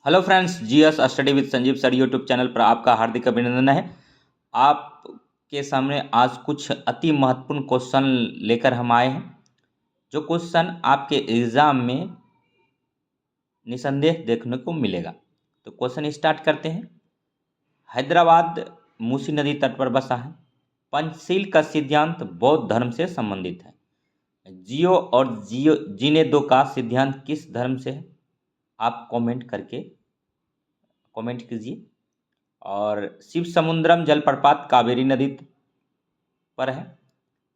Hello friends, GS study with Sanjeev sir YouTube channel पर आपका हार्दिक अभिनंदन है। आपके सामने आज कुछ अति महत्वपूर्ण क्वेश्चन लेकर हम आए हैं, जो क्वेश्चन आपके एग्ज़ाम में निसंदेह देखने को मिलेगा। तो क्वेश्चन स्टार्ट करते हैं। हैदराबाद मूसी नदी तट पर बसा है। पंचशील का सिद्धांत बौद्ध धर्म से संबंधित है। जियो और जिनेदो का सिद्धांत किस धर्म से है? आप कमेंट कीजिए। और शिव समुद्रम जलप्रपात कावेरी नदी पर है।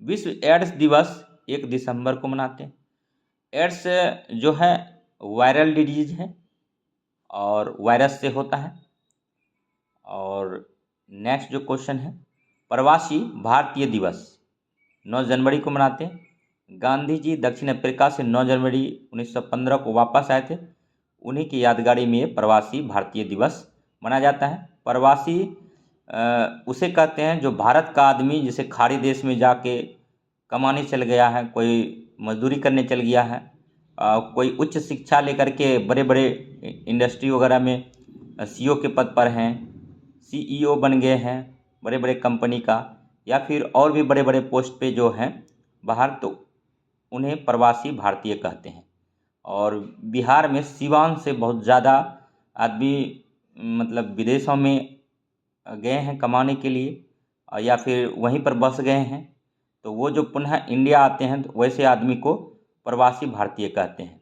विश्व एड्स दिवस 1 दिसंबर को मनाते हैं। एड्स जो है वायरल डिजीज है और वायरस से होता है। और नेक्स्ट जो क्वेश्चन है, प्रवासी भारतीय दिवस 9 जनवरी को मनाते हैं। गांधी जी दक्षिण अफ्रीका से 9 जनवरी 1915 को वापस आए थे। उन्हीं की यादगारी में प्रवासी भारतीय दिवस मनाया जाता है। प्रवासी उसे कहते हैं जो भारत का आदमी जैसे खाड़ी देश में जाके कमाने चल गया है, कोई मजदूरी करने चल गया है, कोई उच्च शिक्षा लेकर के बड़े बड़े इंडस्ट्री वगैरह में सीईओ के पद पर हैं, सीईओ बन गए हैं बड़े बड़े कंपनी का, या फिर और भी बड़े बड़े पोस्ट पे जो हैं बाहर, तो उन्हें प्रवासी भारतीय कहते हैं। और बिहार में सिवान से बहुत ज़्यादा आदमी मतलब विदेशों में गए हैं कमाने के लिए, या फिर वहीं पर बस गए हैं, तो वो जो पुनः इंडिया आते हैं तो वैसे आदमी को प्रवासी भारतीय कहते हैं।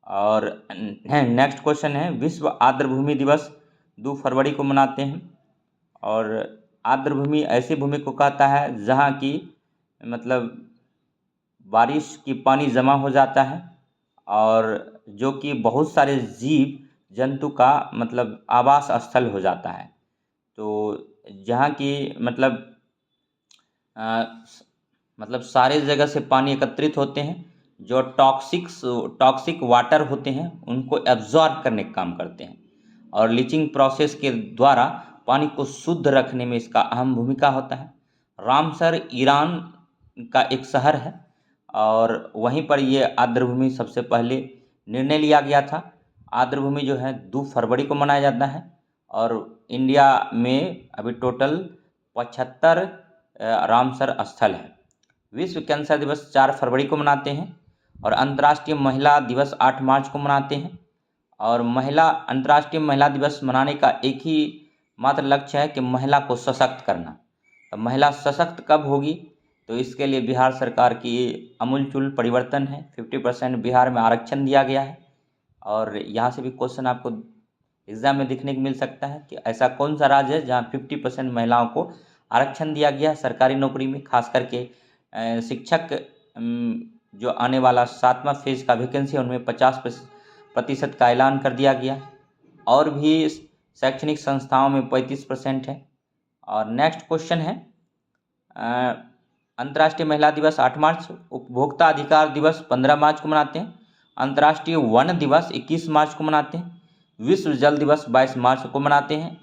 और नेक्स्ट क्वेश्चन है, विश्व आर्द्रभूमि दिवस 2 फरवरी को मनाते हैं। और आर्द्रभूमि ऐसी भूमि को कहता है जहाँ की मतलब बारिश की पानी जमा हो जाता है और जो कि बहुत सारे जीव जंतु का मतलब आवास स्थल हो जाता है। तो जहाँ की मतलब सारे जगह से पानी एकत्रित होते हैं, जो टॉक्सिक वाटर होते हैं उनको एब्जॉर्ब करने का काम करते हैं, और लीचिंग प्रोसेस के द्वारा पानी को शुद्ध रखने में इसका अहम भूमिका होता है। रामसर ईरान का एक शहर है और वहीं पर ये आर्द्रभूमि सबसे पहले निर्णय लिया गया था। आर्द्रभूमि जो है 2 फरवरी को मनाया जाता है और इंडिया में अभी टोटल 75 रामसर स्थल है। विश्व कैंसर दिवस 4 फरवरी को मनाते हैं और अंतर्राष्ट्रीय महिला दिवस 8 मार्च को मनाते हैं। और अंतर्राष्ट्रीय महिला दिवस मनाने का एक ही मात्र लक्ष्य है कि महिला को सशक्त करना। तो महिला सशक्त कब होगी, तो इसके लिए बिहार सरकार की अमूलचूल परिवर्तन है। 50% बिहार में आरक्षण दिया गया है। और यहाँ से भी क्वेश्चन आपको एग्ज़ाम में देखने को मिल सकता है कि ऐसा कौन सा राज्य है जहाँ 50% महिलाओं को आरक्षण दिया गया है सरकारी नौकरी में। खास करके शिक्षक जो आने वाला 7वां फेज का वैकेंसी है उनमें 50% का ऐलान कर दिया गया। और भी शैक्षणिक संस्थाओं में 35% है। और नेक्स्ट क्वेश्चन है, अंतर्राष्ट्रीय महिला दिवस 8 मार्च, उपभोक्ता अधिकार दिवस 15 मार्च को मनाते हैं, अंतर्राष्ट्रीय वन दिवस 21 मार्च को मनाते हैं, विश्व जल दिवस 22 मार्च को मनाते हैं।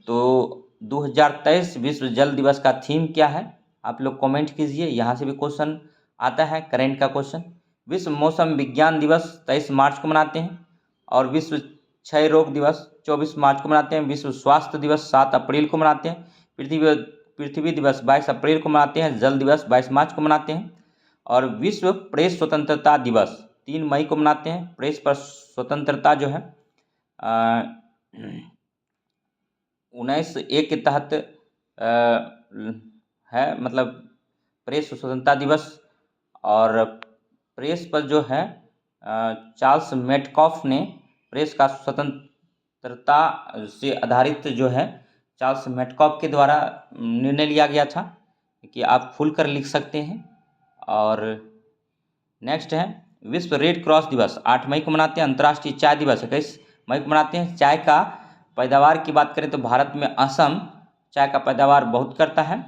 तो 2023 विश्व जल दिवस का थीम क्या है, आप लोग कमेंट कीजिए। यहाँ से भी क्वेश्चन आता है, करेंट का क्वेश्चन। विश्व मौसम विज्ञान दिवस 23 मार्च को मनाते हैं और विश्व क्षय रोग दिवस 24 मार्च को मनाते हैं। विश्व स्वास्थ्य दिवस 7 अप्रैल को मनाते हैं। पृथ्वी दिवस 22 अप्रैल को मनाते हैं। जल दिवस 22 मार्च को मनाते हैं। और विश्व प्रेस स्वतंत्रता दिवस 3 मई को मनाते हैं। प्रेस पर स्वतंत्रता जो है 19A के तहत है, मतलब प्रेस स्वतंत्रता दिवस। और प्रेस पर जो है चार्ल्स मेटकॉफ ने प्रेस का स्वतंत्रता से आधारित जो है चार्ल्स मेटकॉफ के द्वारा निर्णय लिया गया था कि आप खुलकर लिख सकते हैं। और नेक्स्ट है, विश्व रेड क्रॉस दिवस 8 मई को मनाते हैं। अंतर्राष्ट्रीय चाय दिवस 21 मई को मनाते हैं। चाय का पैदावार की बात करें तो भारत में असम चाय का पैदावार बहुत करता है,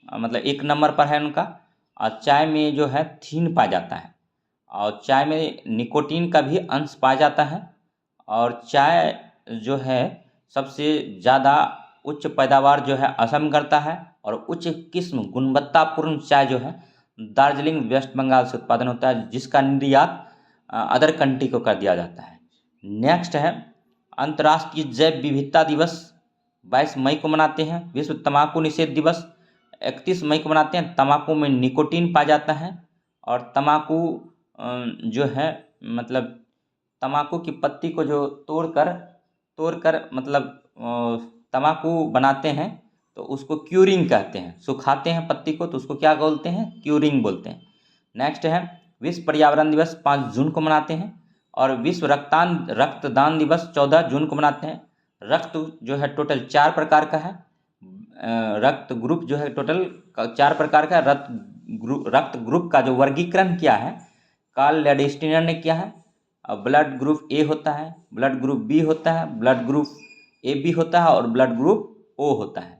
मतलब 1 नंबर पर है उनका। और चाय में जो है थीन पाया जाता है और चाय में निकोटीन का भी अंश पाया जाता है। और चाय जो है सबसे ज़्यादा उच्च पैदावार जो है असम करता है और उच्च किस्म गुणवत्तापूर्ण चाय जो है दार्जिलिंग वेस्ट बंगाल से उत्पादन होता है, जिसका निर्यात अदर कंट्री को कर दिया जाता है। नेक्स्ट है, अंतर्राष्ट्रीय जैव विविधता दिवस 22 मई को मनाते हैं। विश्व तंबाकू निषेध दिवस 31 मई को मनाते हैं। तंबाकू में निकोटीन पाया जाता है और तंबाकू जो है मतलब तंबाकू की पत्ती को जो तोड़कर मतलब तंबाकू बनाते हैं तो उसको क्यूरिंग कहते हैं। सुखाते हैं पत्ती को तो उसको क्या बोलते हैं? क्यूरिंग बोलते हैं। नेक्स्ट है विश्व पर्यावरण दिवस 5 जून को मनाते हैं और विश्व रक्तदान दिवस 14 जून को मनाते हैं। रक्त जो है टोटल 4 प्रकार का है। रक्त ग्रुप जो है टोटल 4 प्रकार का। रक्त ग्रुप का जो वर्गीकरण किया है कार्ल लैंडस्टीनर ने किया है। ब्लड ग्रुप ए होता है, ब्लड ग्रुप बी होता है, ब्लड ग्रुप ए बी होता है और ब्लड ग्रुप ओ होता है।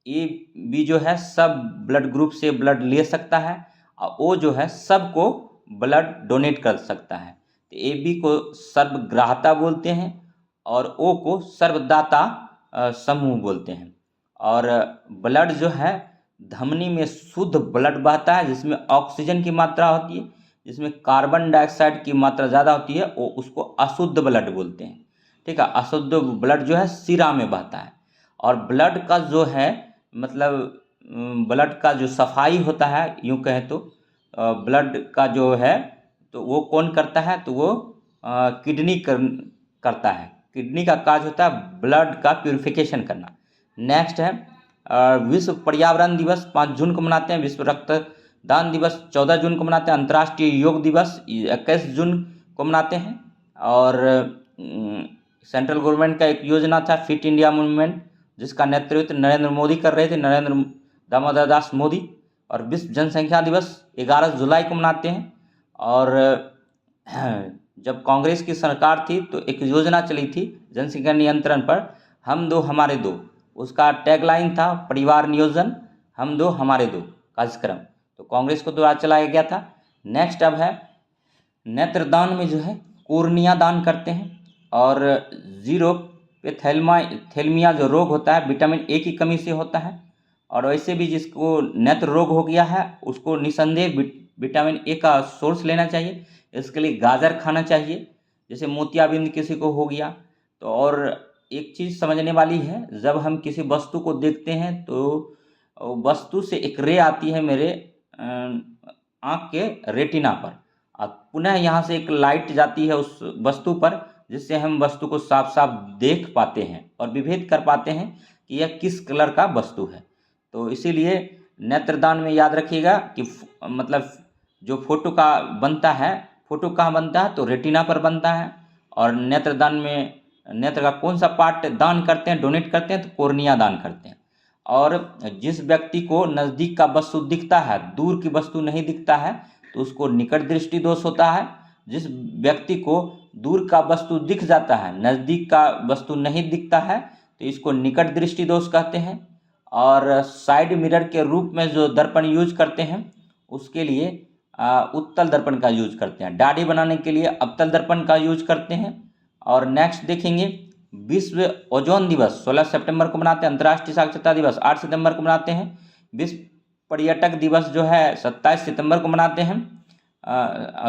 ए बी जो है सब ब्लड ग्रुप से ब्लड ले सकता है और ओ जो है सबको ब्लड डोनेट कर सकता है। तो ए बी को सर्वग्राहता बोलते हैं और ओ को सर्वदाता समूह बोलते हैं। और ब्लड जो है धमनी में शुद्ध ब्लड बहता है जिसमें ऑक्सीजन की मात्रा होती है, जिसमें कार्बन डाइऑक्साइड की मात्रा ज़्यादा होती है वो उसको अशुद्ध ब्लड बोलते हैं। ठीक है, अशुद्ध ब्लड जो है शिरा में बहता है। और ब्लड का जो है मतलब ब्लड का जो सफाई होता है यूँ कहें तो ब्लड का जो है तो वो कौन करता है? तो वो किडनी करता है। किडनी का कार्य होता है ब्लड का प्यूरिफिकेशन करना। नेक्स्ट है विश्व पर्यावरण दिवस 5 जून को मनाते हैं। विश्व रक्तदान दिवस 14 जून को मनाते हैं। अंतर्राष्ट्रीय योग दिवस 21 जून को मनाते हैं। और सेंट्रल गवर्नमेंट का एक योजना था फिट इंडिया मूवमेंट जिसका नेतृत्व नरेंद्र मोदी कर रहे थे, नरेंद्र दामोदर दास मोदी। और विश्व जनसंख्या दिवस 11 जुलाई को मनाते हैं। और जब कांग्रेस की सरकार थी तो एक योजना चली थी जनसंख्या नियंत्रण पर, हम दो हमारे दो। उसका टैगलाइन था परिवार नियोजन हम दो हमारे दो कार्यक्रम, तो कांग्रेस को द्वारा चलाया गया था। नेक्स्ट अब है नेत्रदान में जो है कोर्निया दान करते हैं। और जीरो पे थैलेमिया जो रोग होता है विटामिन ए की कमी से होता है। और वैसे भी जिसको नेत्र रोग हो गया है उसको निसंदेह विटामिन ए का सोर्स लेना चाहिए। इसके लिए गाजर खाना चाहिए। जैसे मोतियाबिंद किसी को हो गया तो। और एक चीज़ समझने वाली है, जब हम किसी वस्तु को देखते हैं तो वस्तु से एक रे आती है मेरे आँख के रेटिना पर और पुनः यहाँ से एक लाइट जाती है उस वस्तु पर जिससे हम वस्तु को साफ साफ देख पाते हैं और विभेद कर पाते हैं कि यह किस कलर का वस्तु है। तो इसीलिए नेत्रदान में याद रखिएगा कि मतलब जो फोटो का बनता है, फोटो कहाँ बनता है? तो रेटिना पर बनता है। और नेत्रदान में नेत्र का कौन सा पार्ट दान करते हैं, डोनेट करते हैं? तो कोर्निया दान करते हैं। और जिस व्यक्ति को नज़दीक का वस्तु दिखता है, दूर की वस्तु नहीं दिखता है, तो उसको निकट दृष्टि दोष होता है। जिस व्यक्ति को दूर का वस्तु दिख जाता है, नज़दीक का वस्तु नहीं दिखता है, तो इसको निकट दृष्टि दोष कहते हैं। और साइड मिरर के रूप में जो दर्पण यूज करते हैं उसके लिए उत्तल दर्पण का यूज करते हैं। दाढ़ी बनाने के लिए अवतल दर्पण का यूज करते हैं। और नेक्स्ट देखेंगे विश्व ओजोन दिवस 16 सितंबर को मनाते हैं। अंतर्राष्ट्रीय साक्षरता दिवस 8 सितंबर को मनाते हैं। विश्व पर्यटक दिवस जो है 27 सितंबर को मनाते हैं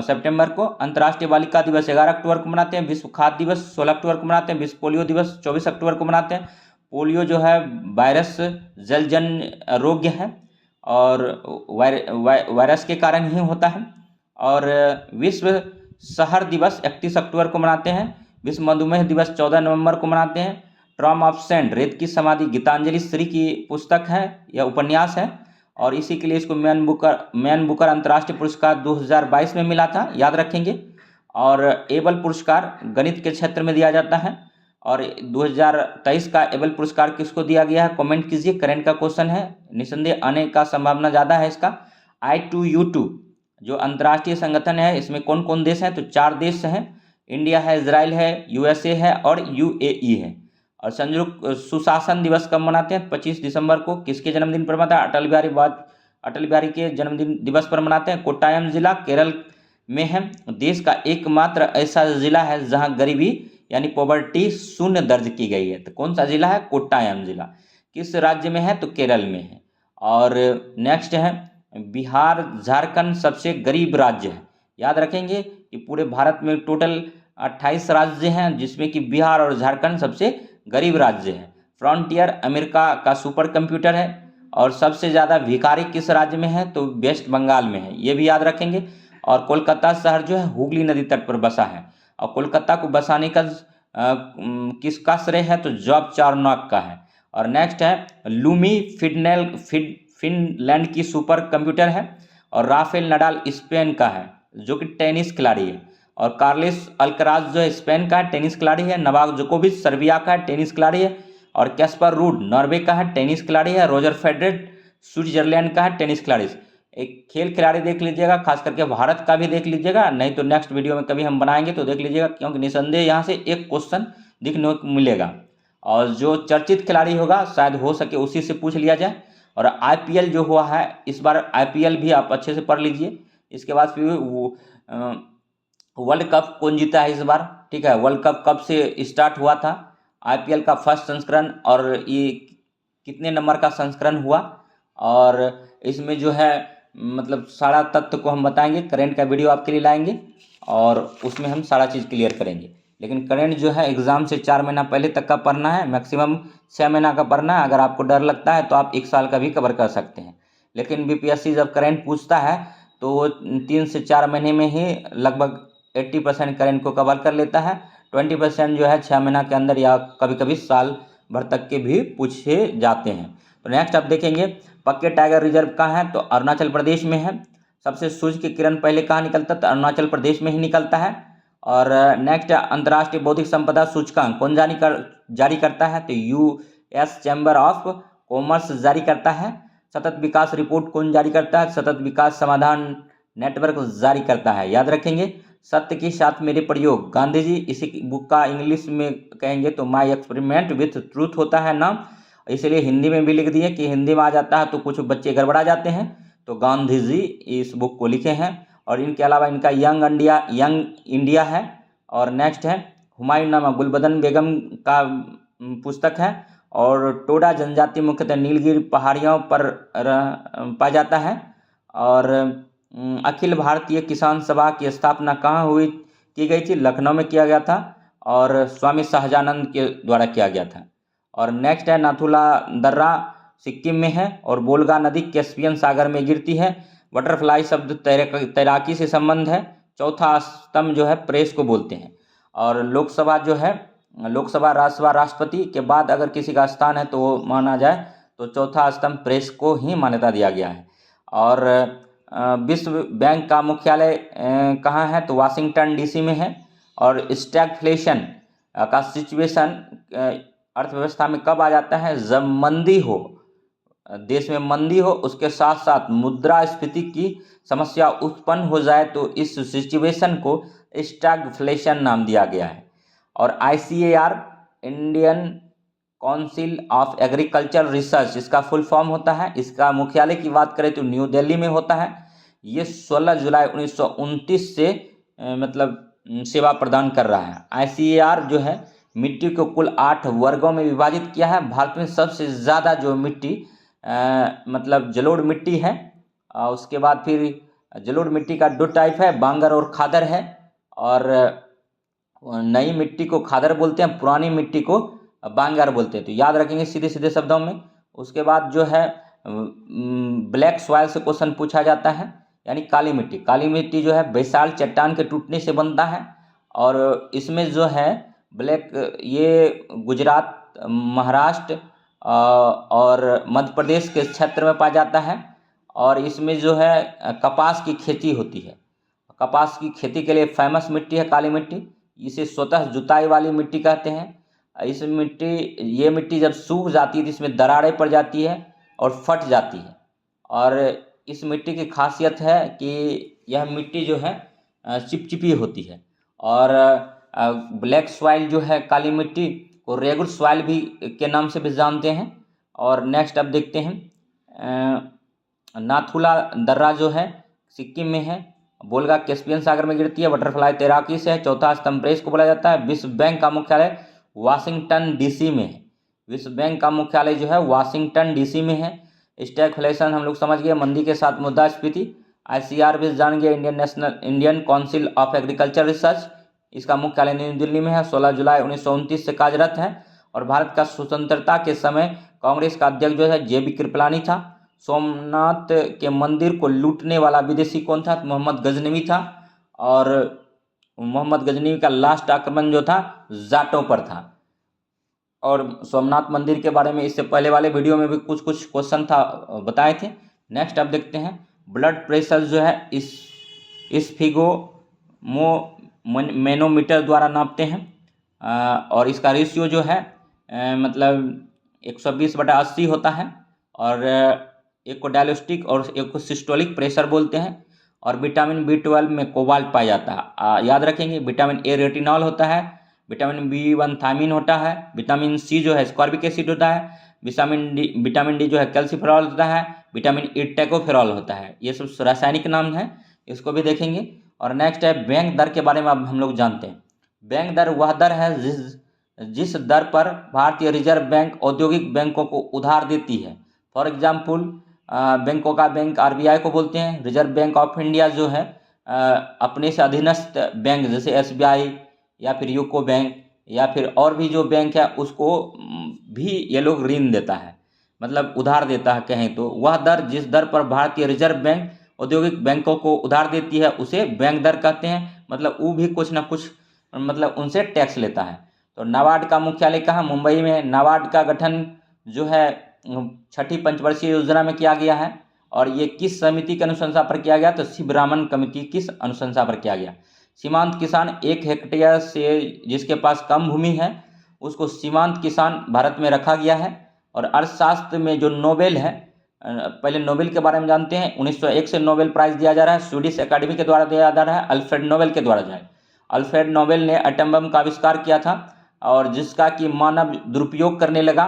सितंबर को। अंतर्राष्ट्रीय बालिका दिवस 11 अक्टूबर को मनाते हैं। विश्व खाद्य दिवस 16 अक्टूबर को मनाते हैं। विश्व पोलियो दिवस 24 अक्टूबर को मनाते हैं। पोलियो जो है वायरस जलजन्य रोग है और वायरस के कारण ही होता है। और विश्व शहर दिवस 31 अक्टूबर को मनाते हैं। विश्व मधुमेह दिवस 14 नवंबर को मनाते हैं। ट्रॉम ऑफ सेंट रेत की समाधि गीतांजलि श्री की पुस्तक है, यह उपन्यास है और इसी के लिए इसको मैन बुकर अंतर्राष्ट्रीय पुरस्कार 2022 में मिला था, याद रखेंगे। और एबल पुरस्कार गणित के क्षेत्र में दिया जाता है। और 2023 का एबल पुरस्कार किसको दिया गया है? कमेंट कीजिए, करंट का क्वेश्चन है, निसंदेह आने का संभावना ज़्यादा है इसका। I2U2 जो अंतर्राष्ट्रीय संगठन है इसमें कौन कौन देश हैं? तो 4 देश हैं, इंडिया है, इजराइल है, USA है और UAE है। और संयुक्त सुशासन दिवस कब मनाते हैं? 25 दिसंबर को। किसके जन्मदिन पर मनाते हैं? अटल बिहारी के जन्मदिन दिवस पर मनाते हैं। कोट्टायम जिला केरल में है। देश का एकमात्र ऐसा जिला है जहां गरीबी यानी पॉवर्टी शून्य दर्ज की गई है। तो कौन सा जिला है? कोट्टायम जिला। किस राज्य में है? तो केरल में है। और नेक्स्ट है बिहार झारखंड सबसे गरीब राज्य है। याद रखेंगे कि पूरे भारत में टोटल 28 राज्य हैं, जिसमें कि बिहार और झारखंड सबसे गरीब राज्य है। फ्रंटियर अमेरिका का सुपर कंप्यूटर है। और सबसे ज़्यादा भिखारी किस राज्य में है, तो वेस्ट बंगाल में है, ये भी याद रखेंगे। और कोलकाता शहर जो है हुगली नदी तट पर बसा है। और कोलकाता को बसाने का किसका श्रेय है, तो जॉब चार्नॉक का है। और नेक्स्ट है लूमी फिनलैंड की सुपर कंप्यूटर है। और राफेल नडाल स्पेन का है, जो कि टेनिस खिलाड़ी है। और कार्लोस अल्कराज जो है स्पेन का टेनिस खिलाड़ी है। नोवाक जोकोविच सर्बिया का टेनिस खिलाड़ी है। और कैस्पर रूड नॉर्वे का है, टेनिस खिलाड़ी है। रोजर फेडरर स्विट्जरलैंड का है, टेनिस खिलाड़ी। एक खेल खिलाड़ी देख लीजिएगा, खास करके भारत का भी देख लीजिएगा, नहीं तो नेक्स्ट वीडियो में कभी हम बनाएंगे तो देख लीजिएगा, क्योंकि निसंदेह यहाँ से एक क्वेश्चन दिखने को मिलेगा। और जो चर्चित खिलाड़ी होगा शायद हो सके उसी से पूछ लिया जाए। और आईपीएल जो हुआ है इस बार, आईपीएल भी आप अच्छे से पढ़ लीजिए। इसके बाद फिर वर्ल्ड कप कौन जीता है इस बार, ठीक है। वर्ल्ड कप कब से स्टार्ट हुआ था, आईपीएल का फर्स्ट संस्करण, और ये कितने नंबर का संस्करण हुआ। और इसमें जो है मतलब सारा तथ्य को हम बताएंगे। करेंट का वीडियो आपके लिए लाएंगे और उसमें हम सारा चीज़ क्लियर करेंगे। लेकिन करंट जो है एग्ज़ाम से 4 महीना पहले तक का पढ़ना है, मैक्सिमम 6 महीना का पढ़ना है। अगर आपको डर लगता है तो आप 1 साल का भी कवर कर सकते हैं। लेकिन बीपीएससी जब करंट पूछता है तो वो 3 से 4 महीने में ही लगभग 80% करंट को कवर कर लेता है। 20% जो है 6 महीना के अंदर या कभी कभी साल भर तक के भी पूछे जाते हैं। तो नेक्स्ट आप देखेंगे पक्के टाइगर रिजर्व कहाँ है, तो अरुणाचल प्रदेश में है। सबसे सूर्य की किरण पहले कहाँ निकलता है, तो अरुणाचल प्रदेश में ही निकलता है। और नेक्स्ट अंतर्राष्ट्रीय बौद्धिक संपदा सूचकांक कौन जारी करता है, तो यूएस चैम्बर ऑफ कॉमर्स जारी करता है। सतत विकास रिपोर्ट कौन जारी करता है, सतत विकास समाधान नेटवर्क जारी करता है, याद रखेंगे। सत्य के साथ मेरे प्रयोग गांधी जी, इसी बुक का इंग्लिश में कहेंगे तो माई एक्सपेरिमेंट विथ ट्रूथ होता है नाम, इसलिए हिंदी में भी लिख दिए कि हिंदी में आ जाता है तो कुछ बच्चे गड़बड़ा जाते हैं, तो गांधी जी इस बुक को लिखे हैं। और इनके अलावा इनका यंग इंडिया है। और नेक्स्ट है हुमायूं नामा गुलबदन बेगम का पुस्तक है। और टोडा जनजाति मुख्यतः नीलगिरी पहाड़ियों पर पाया जाता है। और अखिल भारतीय किसान सभा की स्थापना कहाँ की गई थी, लखनऊ में किया गया था। और स्वामी शाहजानंद के द्वारा किया गया था। और नेक्स्ट है नाथुला दर्रा सिक्किम में है। और बोलगा नदी कैस्पियन सागर में गिरती है। बटरफ्लाई शब्द तैराकी से संबंध है। चौथा स्तंभ जो है प्रेस को बोलते हैं। और लोकसभा जो है, लोकसभा राज्यसभा राष्ट्रपति के बाद अगर किसी का स्थान है तो वो माना जाए तो चौथा स्तंभ प्रेस को ही मान्यता दिया गया है। और विश्व बैंक का मुख्यालय कहाँ है, तो वाशिंगटन डीसी में है। और स्टैगफ्लेशन का सिचुएशन अर्थव्यवस्था में कब आ जाता है, जब मंदी हो, देश में मंदी हो, उसके साथ साथ मुद्रास्फीति की समस्या उत्पन्न हो जाए तो इस सिचुएशन को स्टैगफ्लेशन नाम दिया गया है। और ICAR Indian council of agriculture research इसका फुल फॉर्म होता है। इसका मुख्यालय की बात करें तो न्यू दिल्ली में होता है। ये 16 जुलाई 1929 से सेवा प्रदान कर रहा है। ICAR जो है मिट्टी को कुल 8 वर्गों में विभाजित किया है। भारत में सबसे ज़्यादा जो मिट्टी जलोढ़ मिट्टी है। उसके बाद फिर जलोढ़ मिट्टी का 2 टाइप है, बांगर और खादर है। और नई मिट्टी को खादर बोलते हैं, पुरानी मिट्टी को बांगर बोलते हैं, तो याद रखेंगे सीधे सीधे शब्दों में। उसके बाद जो है ब्लैक सॉइल से क्वेश्चन पूछा जाता है, यानी काली मिट्टी। काली मिट्टी जो है बैसाल्ट चट्टान के टूटने से बनता है। और इसमें जो है ब्लैक, ये गुजरात, महाराष्ट्र और मध्य प्रदेश के क्षेत्र में पाया जाता है। और इसमें जो है कपास की खेती होती है। कपास की खेती के लिए फेमस मिट्टी है काली मिट्टी। इसे स्वतः जुताई वाली मिट्टी कहते हैं। ये मिट्टी जब सूख जाती है तो इसमें दरारें पड़ जाती है और फट जाती है। और इस मिट्टी की खासियत है कि यह मिट्टी जो है चिपचिपी होती है। और ब्लैक सॉइल जो है काली मिट्टी को रेगुलर सॉइल भी के नाम से भी जानते हैं। और नेक्स्ट अब देखते हैं नाथुला दर्रा जो है सिक्किम में है। बोलगा कैस्पियन सागर में गिरती है। बटरफ्लाई तैराकी से है। चौथा स्तंभ प्रेस को बोला जाता है। विश्व बैंक का मुख्यालय वाशिंगटन डीसी में है। विश्व बैंक का मुख्यालय जो है वाशिंगटन डीसी में है। स्टैगफ्लेशन हम लोग समझ गए, मंदी के साथ मुद्रास्फीति। ICAR भी जान गए, Indian council of agriculture research. इसका मुख्यालय नई दिल्ली में है। 16 जुलाई 1929 से कार्यरत है। और भारत का स्वतंत्रता के समय कांग्रेस का अध्यक्ष जो है JB कृपलानी था। सोमनाथ के मंदिर को लूटने वाला विदेशी कौन था? मोहम्मद गजनवी था। और मोहम्मद गजनवी का लास्ट आक्रमण जो था जाटों पर था। और सोमनाथ मंदिर के बारे में इससे पहले वाले वीडियो में भी कुछ क्वेश्चन था बताए थे। नेक्स्ट अब देखते हैं, ब्लड प्रेशर जो है इस फिगो मैनोमीटर द्वारा नापते हैं। और इसका रेशियो जो है मतलब 120/80 होता है। और एक को डायलिस्टिक और एक को सिस्टोलिक प्रेशर बोलते हैं। और विटामिन B12 में कोबाल्ट पाया जाता है। याद रखेंगे, विटामिन A रेटिनॉल होता है, विटामिन B1 थायमिन होता है, विटामिन C जो है स्कॉर्बिक एसिड होता है, विटामिन D जो है कैल्सीफेरॉल होता है, विटामिन E टैकोफेरॉल होता है। ये सब रासायनिक नाम है, इसको भी देखेंगे। और नेक्स्ट है बैंक दर के बारे में अब हम लोग जानते हैं। बैंक दर वह दर है जिस दर पर भारतीय रिजर्व बैंक औद्योगिक बैंकों को उधार देती है। फॉर एग्जाम्पल बैंकों का बैंक RBI को बोलते हैं। रिजर्व बैंक ऑफ इंडिया जो है अपने से अधीनस्थ बैंक जैसे SBI या फिर यूको बैंक या फिर और भी जो बैंक है उसको भी ये लोग ऋण देता है, मतलब उधार देता है कहें तो। वह दर जिस दर पर भारतीय रिजर्व बैंक औद्योगिक बैंकों को उधार देती है उसे बैंक दर कहते हैं। मतलब वो भी कुछ ना कुछ मतलब उनसे टैक्स लेता है। तो नाबार्ड का मुख्यालय कहाँ? मुंबई में। नाबार्ड का गठन जो है 6ठी पंचवर्षीय योजना में किया गया है। और ये किस समिति की अनुशंसा पर किया गया? तो शिवरामन कमेटी की अनुशंसा पर किया गया। सीमांत किसान 1 हेक्टेयर से जिसके पास कम भूमि है उसको सीमांत किसान भारत में रखा गया है। और अर्थशास्त्र में जो नोबेल है, पहले नोबेल के बारे में जानते हैं। 1901 से नोबेल प्राइज दिया जा रहा है, स्वीडिश एकेडमी के द्वारा दिया जा रहा है, अल्फ्रेड नोबेल के द्वारा जाए। अल्फ्रेड नोबेल ने एटम बम का आविष्कार किया था और जिसका कि मानव दुरुपयोग करने लगा।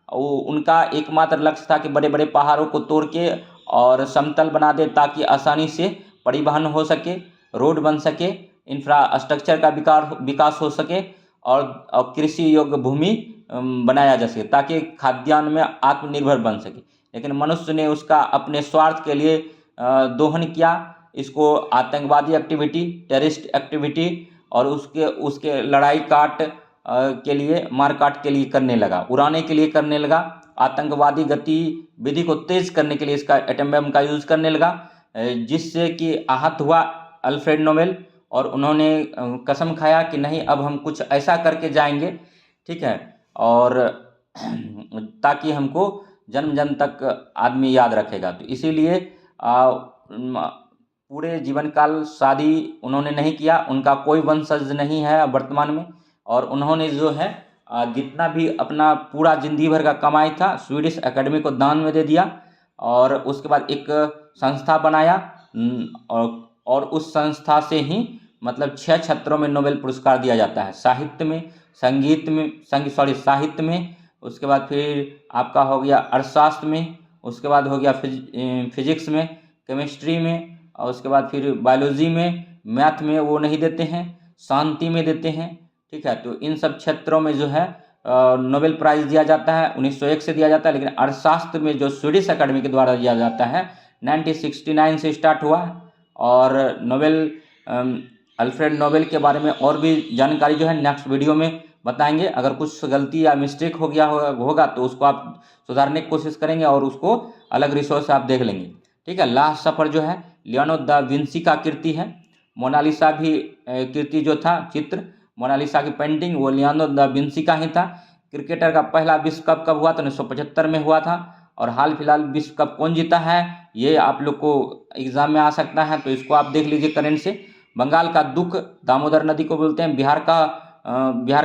उनका एकमात्र लक्ष्य था कि बड़े बड़े पहाड़ों को तोड़ के और समतल बना दे ताकि आसानी से परिवहन हो सके, रोड बन सके, इंफ्रास्ट्रक्चर का विकास हो सके और कृषि योग्य भूमि बनाया जा सके ताकि खाद्यान्न में आत्मनिर्भर बन सके। लेकिन मनुष्य ने उसका अपने स्वार्थ के लिए दोहन किया। इसको आतंकवादी एक्टिविटी, टेररिस्ट एक्टिविटी और उसके लड़ाई काट के लिए, मारकाट के लिए करने लगा, उड़ाने के लिए करने लगा। आतंकवादी गतिविधि को तेज करने के लिए इसका एटम बम का यूज करने लगा, जिससे कि आहत हुआ अल्फ्रेड नोबेल। और उन्होंने कसम खाया कि नहीं, अब हम कुछ ऐसा करके जाएंगे, ठीक है, और ताकि हमको जन्म जन्म तक आदमी याद रखेगा। तो इसीलिए पूरे जीवन काल शादी उन्होंने नहीं किया, उनका कोई वंशज नहीं है वर्तमान में। और उन्होंने जो है जितना भी अपना पूरा जिंदगी भर का कमाई था स्वीडिश एकेडमी को दान में दे दिया। और उसके बाद एक संस्था बनाया और उस संस्था से ही मतलब 6 क्षेत्रों में नोबेल पुरस्कार दिया जाता है। साहित्य में, संगीत में, साहित्य में, उसके बाद फिर आपका हो गया अर्थशास्त्र में, उसके बाद हो गया फिजिक्स में, केमिस्ट्री में, और उसके बाद फिर बायोलॉजी में, मैथ में वो नहीं देते हैं, शांति में देते हैं, ठीक है। तो इन सब क्षेत्रों में जो है नोबेल प्राइज दिया जाता है। 1901 से दिया जाता है। लेकिन अर्थशास्त्र में जो स्वीडिश एकेडमी के द्वारा दिया जाता है 1969 से स्टार्ट हुआ। और नोबेल अल्फ्रेड नोबेल के बारे में और भी जानकारी जो है नेक्स्ट वीडियो में बताएंगे। अगर कुछ गलती या मिस्टेक हो गया होगा तो उसको आप सुधारने की कोशिश करेंगे और उसको अलग रिसोर्स से आप देख लेंगे, ठीक है। लास्ट सफर जो है लियोनार्डो दा विंसी का कृति है। मोनालिसा भी कृति जो था, चित्र, मोनालिसा की पेंटिंग वो लियोनार्डो दा विंसी का ही था। क्रिकेटर का पहला विश्व कप कब हुआ? तो 1975 में हुआ था। और हाल फिलहाल विश्व कप कौन जीता है ये आप लोग को एग्जाम में आ सकता है, तो इसको आप देख लीजिए करंट से। बंगाल का दुख दामोदर नदी को बोलते हैं, बिहार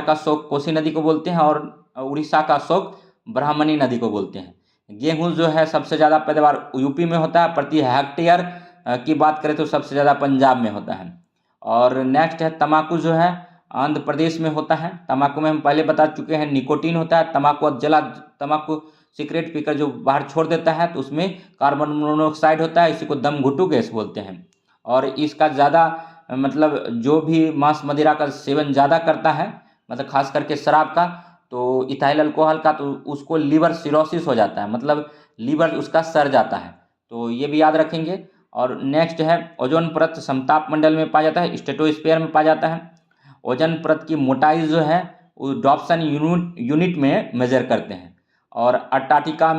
का शोक कोसी नदी को बोलते हैं, और उड़ीसा का शोक ब्राह्मणी नदी को बोलते हैं। गेहूं जो है सबसे ज़्यादा पैदावार यूपी में होता है, प्रति हेक्टेयर की बात करें तो सबसे ज़्यादा पंजाब में होता है। और नेक्स्ट है तम्बाकू जो है आंध्र प्रदेश में होता है। तम्बाकू में हम पहले बता चुके हैं निकोटीन होता है। तम्बाकू सिगरेट पीकर जो बाहर छोड़ देता है तो उसमें कार्बन मोनोऑक्साइड होता है, इसी को दमघुटू गैस बोलते हैं। और इसका ज़्यादा मतलब जो भी मांस मदिरा का सेवन ज़्यादा करता है, मतलब खास करके शराब का, तो इथाइल अल्कोहल का, तो उसको लीवर सिरोसिस हो जाता है, मतलब लीवर उसका सड़ जाता है। तो ये भी याद रखेंगे। और नेक्स्ट है ओजोन परत समताप मंडल में पाया जाता है, स्ट्रेटोस्फीयर में पाया जाता है। ओजोन परत की मोटाई जो है वो डॉप्सन यूनिट में मेजर करते हैं। और अंटार्कटिका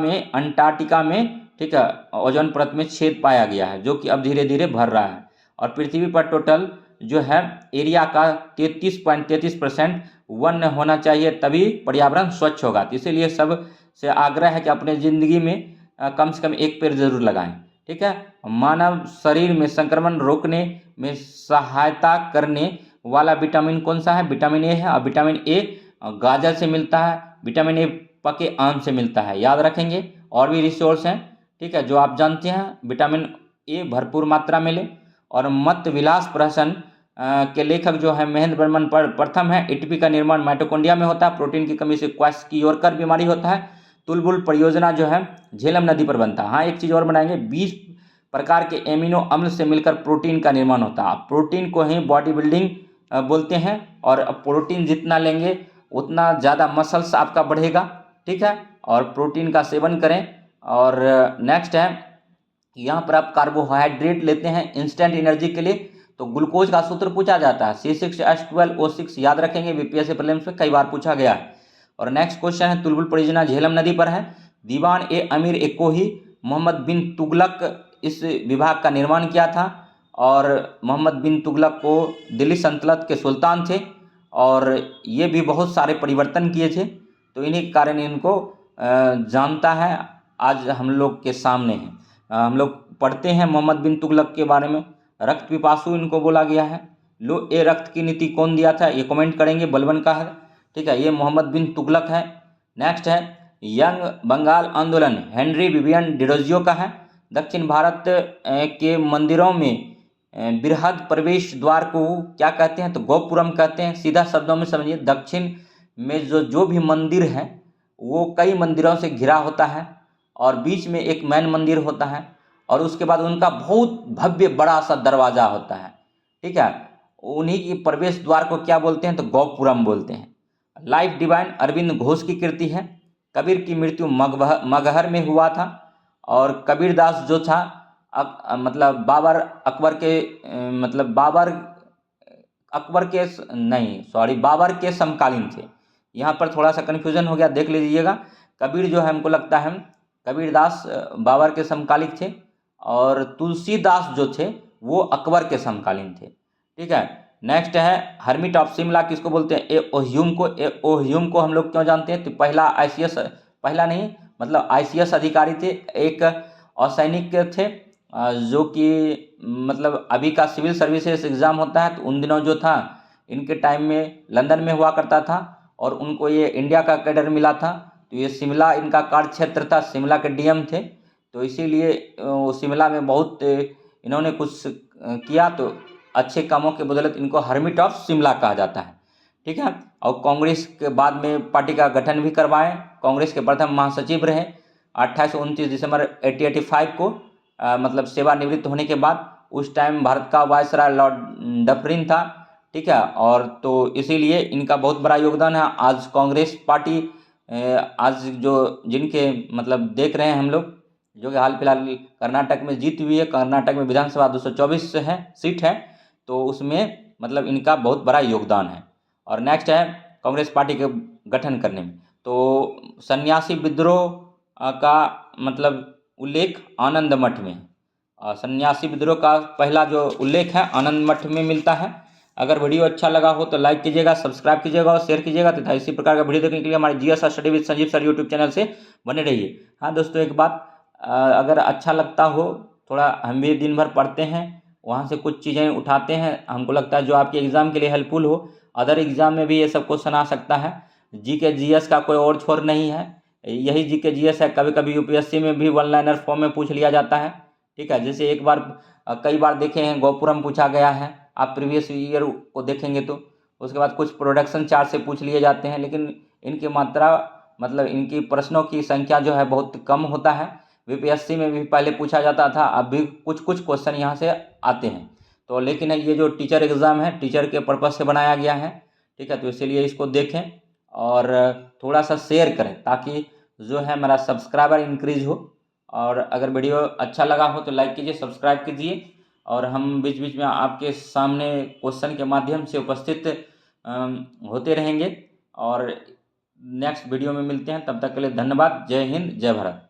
में ठीक है ओजोन परत में छेद पाया गया है जो कि अब धीरे धीरे भर रहा है। और पृथ्वी पर टोटल जो है एरिया का 33.33% वन होना चाहिए, तभी पर्यावरण स्वच्छ होगा। तो इसीलिए सब से आग्रह है कि अपने ज़िंदगी में कम से कम एक पेड़ जरूर लगाएं। ठीक है। मानव शरीर में संक्रमण रोकने में सहायता करने वाला विटामिन कौन सा है? विटामिन ए है। और विटामिन ए गाजर से मिलता है, विटामिन ए पके आम से मिलता है, याद रखेंगे। और भी रिसोर्स हैं ठीक है जो आप जानते हैं, विटामिन ए भरपूर मात्रा में लें। और मत विलास प्रहसन के लेखक जो है महेंद्र बर्मन प्रथम है। एटीपी का निर्माण माइटोकॉन्ड्रिया में होता है। प्रोटीन की कमी से क्वाशकियोरकर बीमारी होता है। तुलबुल परियोजना जो है झेलम नदी पर बनता है। हाँ, एक चीज़ और बनाएंगे, 20 प्रकार के एमिनो अम्ल से मिलकर प्रोटीन का निर्माण होता है। प्रोटीन को ही बॉडी बिल्डिंग बोलते हैं। और प्रोटीन जितना लेंगे उतना ज़्यादा मसल्स आपका बढ़ेगा। ठीक है। और प्रोटीन का सेवन करें। और नेक्स्ट है, यहाँ पर आप कार्बोहाइड्रेट लेते हैं इंस्टेंट एनर्जी के लिए, तो ग्लूकोज का सूत्र पूछा जाता है C6H12O6, याद रखेंगे, बीपीएससी प्रीलिम्स में कई बार पूछा गया है। और नेक्स्ट क्वेश्चन है, तुलबुल परियोजना झेलम नदी पर है। दीवान ए अमीर ए कोही मोहम्मद बिन तुगलक इस विभाग का निर्माण किया था। और मोहम्मद बिन तुगलक को दिल्ली सल्तनत के सुल्तान थे और ये भी बहुत सारे परिवर्तन किए थे, तो इन्हीं के कारण इनको जानता है, आज हम लोग के सामने है। हम लोग पढ़ते हैं मोहम्मद बिन तुगलक के बारे में। रक्त पिपासु इनको बोला गया है। लो ए रक्त की नीति कौन दिया था? ये कमेंट करेंगे, बलबन का है। ठीक है, ये मोहम्मद बिन तुगलक है। नेक्स्ट है, यंग बंगाल आंदोलन हेनरी विवियन डिरोजियो का है। दक्षिण भारत के मंदिरों में बृहद प्रवेश द्वार को क्या कहते हैं? तो गोपुरम कहते हैं। सीधा शब्दों में समझिए, दक्षिण में जो भी मंदिर है वो कई मंदिरों से घिरा होता है और बीच में एक मैन मंदिर होता है और उसके बाद उनका बहुत भव्य बड़ा सा दरवाजा होता है। ठीक है, उन्हीं की प्रवेश द्वार को क्या बोलते हैं? तो गोपुरम बोलते हैं। लाइफ डिवाइन अरविंद घोष की कृति है। कबीर की मृत्यु मगहर में हुआ था। और कबीरदास जो था मतलब बाबर के समकालीन थे। यहाँ पर थोड़ा सा कन्फ्यूजन हो गया, देख लीजिएगा। कबीर जो है हमको लगता है कबीरदास बाबर के समकालिक थे और तुलसीदास जो थे वो अकबर के समकालीन थे। ठीक है। नेक्स्ट है, हर्मिट ऑफ शिमला किसको बोलते हैं? ए ओह्यूम को हम लोग क्यों जानते हैं? तो पहला नहीं मतलब आईसीएस अधिकारी थे, एक असैनिक थे जो कि मतलब अभी का सिविल सर्विसेज एग्ज़ाम होता है तो उन दिनों जो था इनके टाइम में लंदन में हुआ करता था और उनको ये इंडिया का कैडर मिला था। तो ये शिमला इनका कार्य क्षेत्र था, शिमला के डीएम थे, तो इसीलिए शिमला में बहुत इन्होंने कुछ किया, तो अच्छे कामों के बदौलत इनको हर्मिट ऑफ शिमला कहा जाता है। ठीक है। और कांग्रेस के बाद में पार्टी का गठन भी करवाएं। कांग्रेस के प्रथम महासचिव रहे 28-29 दिसंबर 1885 को मतलब सेवानिवृत्त होने के बाद। उस टाइम भारत का वायसराय लॉर्ड डफरिन था। ठीक है। और तो इसीलिए इनका बहुत बड़ा योगदान है। आज कांग्रेस पार्टी आज जो जिनके मतलब देख रहे हैं हम लोग, जो कि हाल फिलहाल कर्नाटक में जीत हुई है। कर्नाटक में विधानसभा 224 है सीट है, तो उसमें मतलब इनका बहुत बड़ा योगदान है। और नेक्स्ट है, कांग्रेस पार्टी के गठन करने में तो सन्यासी विद्रोह का मतलब उल्लेख आनंद मठ में। सन्यासी विद्रोह का पहला जो उल्लेख है आनंद मठ में मिलता है। अगर वीडियो अच्छा लगा हो तो लाइक कीजिएगा, सब्सक्राइब कीजिएगा और शेयर कीजिएगा तथा इसी प्रकार का वीडियो देखने के लिए हमारे GS study with Sanjeev sir YouTube channel से बने रहिए। हाँ दोस्तों, एक बात, अगर अच्छा लगता हो, थोड़ा हम भी दिन भर पढ़ते हैं, वहाँ से कुछ चीज़ें उठाते हैं, हमको लगता है जो आपके एग्ज़ाम के लिए हेल्पफुल हो। अदर एग्ज़ाम में भी ये सब क्वेश्चन आ सकता है। जीके जीएस का कोई और छोर नहीं है, यही जीके जीएस है। कभी कभी यूपीएससी में भी वन लाइनर फॉर्म में पूछ लिया जाता है। ठीक है, जैसे एक बार कई बार देखे हैं गोपुरम पूछा गया है, आप प्रीवियस ईयर को देखेंगे तो उसके बाद कुछ प्रोडक्शन चार्ट से पूछ लिए जाते हैं, लेकिन इनकी मात्रा मतलब इनकी प्रश्नों की संख्या जो है बहुत कम होता है। यूपीएससी में भी पहले पूछा जाता था, अब भी कुछ क्वेश्चन यहाँ से आते हैं। तो लेकिन ये जो टीचर एग्ज़ाम है टीचर के पर्पज़ से बनाया गया है। ठीक है, तो इसीलिए इसको देखें और थोड़ा सा शेयर करें ताकि जो है मेरा सब्सक्राइबर इंक्रीज हो। और अगर वीडियो अच्छा लगा हो तो लाइक कीजिए, सब्सक्राइब कीजिए और हम बीच बीच में आपके सामने क्वेश्चन के माध्यम से उपस्थित होते रहेंगे। और नेक्स्ट वीडियो में मिलते हैं, तब तक के लिए धन्यवाद। जय हिंद, जय भारत।